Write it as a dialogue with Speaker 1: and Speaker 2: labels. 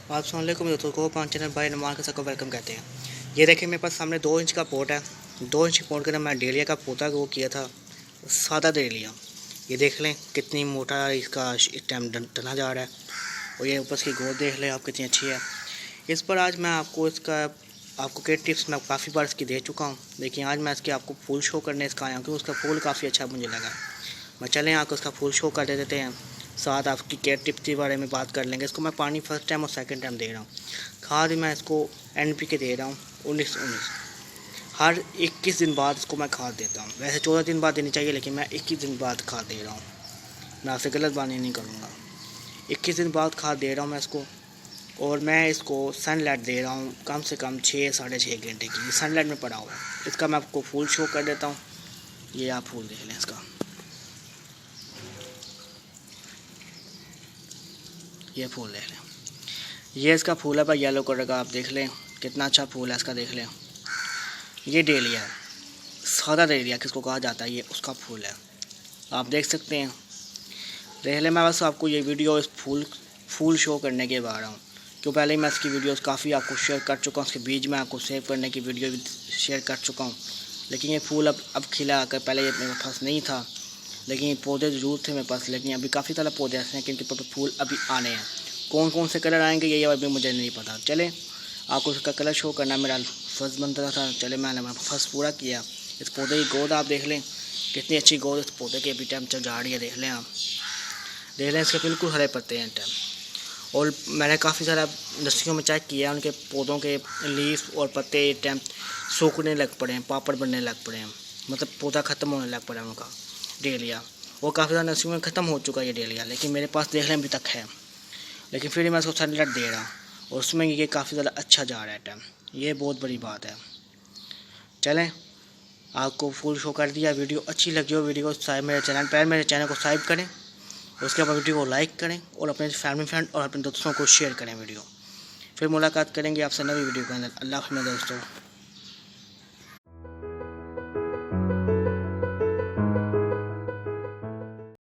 Speaker 1: अस्सलाम वालेकुम दोस्तों को पाँच चैनल भाई नुमान के सबको वेलकम कहते हैं। ये देखिए मेरे पास सामने 2 इंच का पोट है। 2 इंच के पोट के अंदर मैं डेलिया का पौधा वो किया था, सादा डेलिया। ये देख लें कितनी मोटा इसका स्टेम तना जा रहा है। और ये ऊपर इसकी गोद देख लें आप कितनी अच्छी है। इस पर आज मैं आपको क्या टिप्स मैं काफ़ी बार इसकी दे चुका हूँ, लेकिन आज मैं इसके आपको फूल शो करने इसका आया हूँ क्योंकि उसका फूल काफ़ी अच्छा मुझे लगा। मैं चलें आपको उसका फूल शो कर दे देते हैं, साथ आपकी केयर टिप्स के बारे में बात कर लेंगे। इसको मैं पानी फर्स्ट टाइम और सेकंड टाइम दे रहा हूँ। खाद मैं इसको NPK दे रहा हूँ 19-19। हर 21 दिन बाद इसको मैं खाद देता हूँ। वैसे 14 दिन बाद देनी चाहिए, लेकिन मैं 21 दिन बाद खाद दे रहा हूँ। मैं आपसे गलत बातें नहीं करूँगा। 21 दिन बाद खाद दे रहा हूँ मैं इसको। और मैं इसको सनलाइट दे रहा हूँ कम से कम 6-6.5 घंटे की। सनलाइट में पड़ा हुआ है। इसका मैं आपको फूल शो कर देता हूँ। ये आप फूल देख लें इसका, ये फूल देख लें। ये इसका फूल है भाई येलो कलर का, आप देख लें कितना अच्छा फूल है इसका, देख लें। ये डेलिया है, सादा डेलिया किसको कहा जाता है, ये उसका फूल है, आप देख सकते हैं। देख लें, मैं बस आपको ये वीडियो इस फूल शो करने के बाद रहा हूँ, क्यों पहले ही मैं इसकी वीडियोस काफ़ी आपको शेयर कर चुका हूँ। इसके बीज में आपको सेव करने की वीडियो भी शेयर कर चुका हूँ। लेकिन ये फूल अब खिला आकर, पहले ये मेरे पास नहीं था, लेकिन ये पौधे ज़रूर थे मेरे पास। लेकिन अभी काफ़ी सारे पौधे ऐसे हैं कि इनके फूल अभी आने हैं। कौन कौन से कलर आएंगे ये अभी मुझे नहीं पता। चले आपको उसका कलर शो करना मेरा फर्स्ट बनता था। चले मैंने फर्स्ट पूरा किया। इस पौधे की गोद आप देख लें कितनी अच्छी गोद इस पौधे के अभी टाइम चल जा रही है। देख लें आप, देख लें इसके बिल्कुल हरे पत्ते हैं टाइम। और मैंने काफ़ी सारा नर्सरियों में चेक किया, उनके पौधों के लीफ और पत्ते टाइम सूखने लग पड़े हैं, पापड़ बनने लग पड़े हैं, मतलब पौधा ख़त्म होने लग पड़ा है उनका डेलिया। वो काफ़ी सारा नर्सरियों में ख़त्म हो चुका है ये डेलिया, लेकिन मेरे पास देख लें अभी तक है। लेकिन फिर मैं इसको सनलाइट दे रहा हूँ और उसमें ये काफ़ी ज़्यादा अच्छा जा रहा है टाइम। ये बहुत बड़ी बात है। चलें आपको फुल शो कर दिया। वीडियो अच्छी लगी हो वीडियो को मेरे चैनल को सब्सक्राइब करें, उसके बाद वीडियो को लाइक करें और अपने फैमिली फ्रेंड और अपने दोस्तों को शेयर करें वीडियो। फिर मुलाकात करेंगे आपसे नई वीडियो के अंदर। अल्लाह हाफ़िज़ दोस्तों।